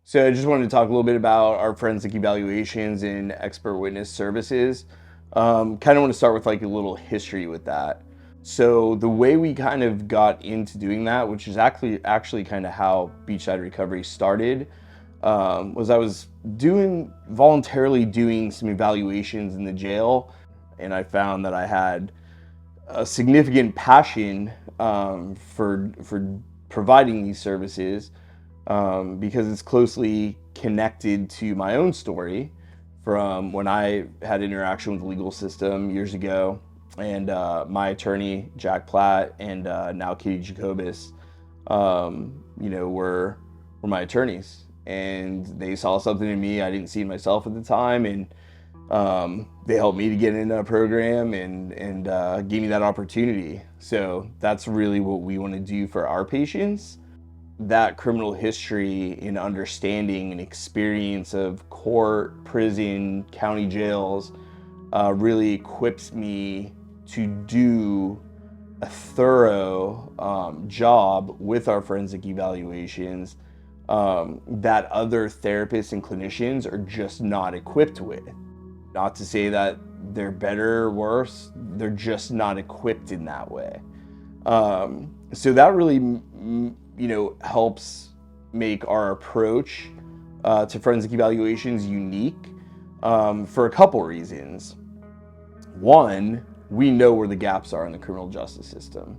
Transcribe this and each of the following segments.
So I just wanted to talk a little bit about our forensic evaluations and expert witness services. Kind of want to start with like a little history with that. So the way we kind of got into doing that, which is actually kind of how Beachside Recovery started, was I was voluntarily doing some evaluations in the jail, and I found that I had a significant passion for providing these services because it's closely connected to my own story from when I had interaction with the legal system years ago, and my attorney Jack Platt and now Katie Jacobus, were my attorneys, and they saw something in me I didn't see in myself at the time, and they helped me to get into a program and gave me that opportunity. So that's really what we want to do for our patients. That criminal history and understanding and experience of court, prison, county jails really equips me to do a thorough job with our forensic evaluations that other therapists and clinicians are just not equipped with. Not to say that they're better or worse, they're just not equipped in that way. So that really, helps make our approach to forensic evaluations unique for a couple reasons. One, we know where the gaps are in the criminal justice system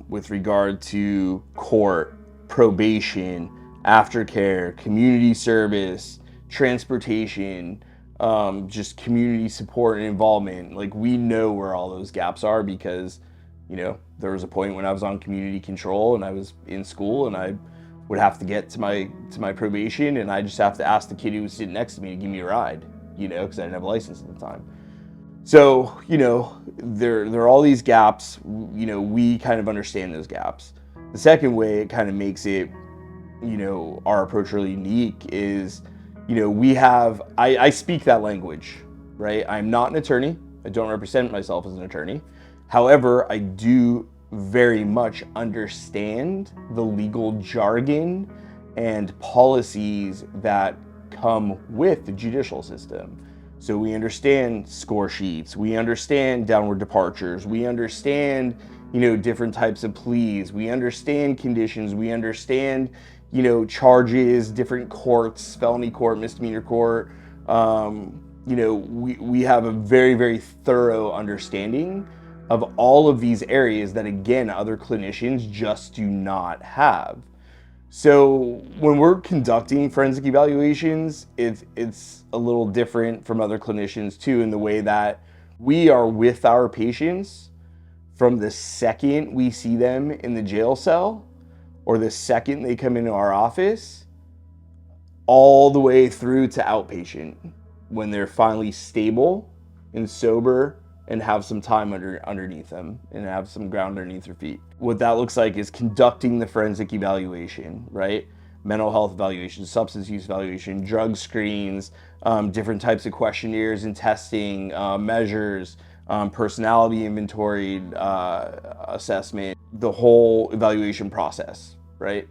with regard to court, probation, aftercare, community service, transportation, just community support and involvement. Like, we know where all those gaps are because, there was a point when I was on community control and I was in school and I would have to get to my probation, and I just have to ask the kid who was sitting next to me to give me a ride, because I didn't have a license at the time. So, there are all these gaps. We kind of understand those gaps. The second way it kind of makes it, our approach really unique is, I speak that language, right? I'm not an attorney. I don't represent myself as an attorney. However, I do very much understand the legal jargon and policies that come with the judicial system. So we understand score sheets, we understand downward departures, we understand, different types of pleas, we understand conditions, we understand, charges, different courts, felony court, misdemeanor court. We have a very, very thorough understanding of all of these areas that, again, other clinicians just do not have. So when we're conducting forensic evaluations, it's a little different from other clinicians too, in the way that we are with our patients from the second we see them in the jail cell or the second they come into our office, all the way through to outpatient when they're finally stable and sober and have some time underneath them and have some ground underneath their feet. What that looks like is conducting the forensic evaluation, right? Mental health evaluation, substance use evaluation, drug screens, different types of questionnaires and testing, measures, personality inventory assessment, the whole evaluation process, right?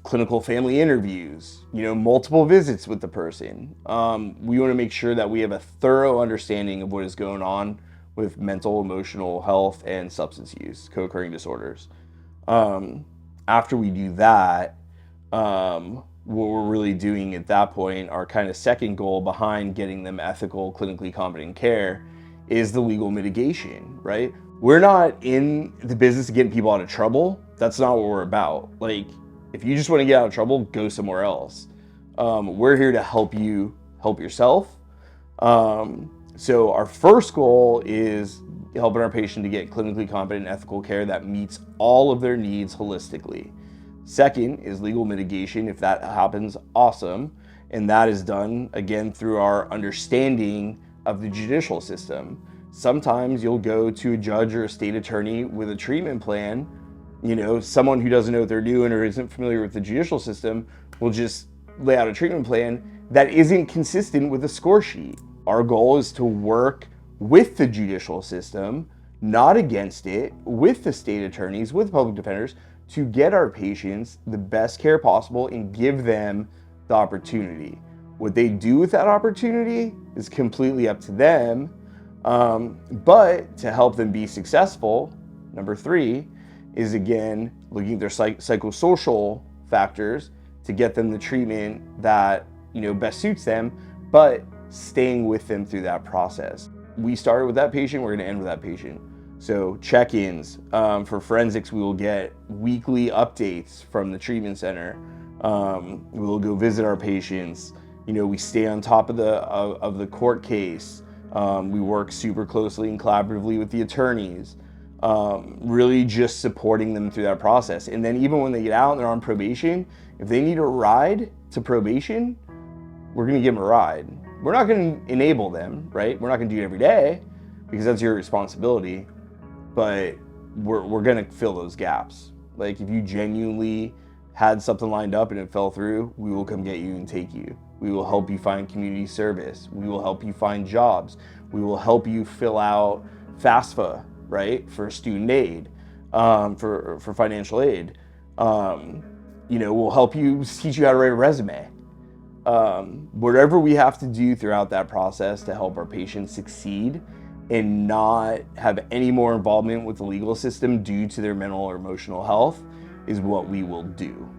Clinical family interviews, multiple visits with the person. We want to make sure that we have a thorough understanding of what is going on with mental, emotional health and substance use, co-occurring disorders. After we do that, what we're really doing at that point, our kind of second goal behind getting them ethical, clinically competent care, is the legal mitigation, right? We're not in the business of getting people out of trouble. That's not what we're about. Like, if you just want to get out of trouble, go somewhere else. We're here to help you help yourself. So our first goal is helping our patient to get clinically competent and ethical care that meets all of their needs holistically. Second is legal mitigation. If that happens, awesome. And that is done, again, through our understanding of the judicial system. Sometimes you'll go to a judge or a state attorney with a treatment plan. Someone who doesn't know what they're doing or isn't familiar with the judicial system will just lay out a treatment plan that isn't consistent with a score sheet. Our goal is to work with the judicial system, not against it, with the state attorneys, with public defenders, to get our patients the best care possible and give them the opportunity. What they do with that opportunity is completely up to them. But to help them be successful, number 3 is, again, looking at their psychosocial factors to get them the treatment that, best suits them, but staying with them through that process. We started with that patient, we're going to end with that patient. So check-ins. For forensics, we will get weekly updates from the treatment center. We will go visit our patients. We stay on top of the court case. We work super closely and collaboratively with the attorneys, really just supporting them through that process. And then even when they get out and they're on probation, if they need a ride to probation, we're going to give them a ride. We're not going to enable them, right? We're not going to do it every day because that's your responsibility, but we're going to fill those gaps. Like, if you genuinely had something lined up and it fell through, we will come get you and take you. We will help you find community service. We will help you find jobs. We will help you fill out FAFSA, right, for student aid, for financial aid. We'll help you, teach you how to write a resume. Whatever we have to do throughout that process to help our patients succeed and not have any more involvement with the legal system due to their mental or emotional health is what we will do.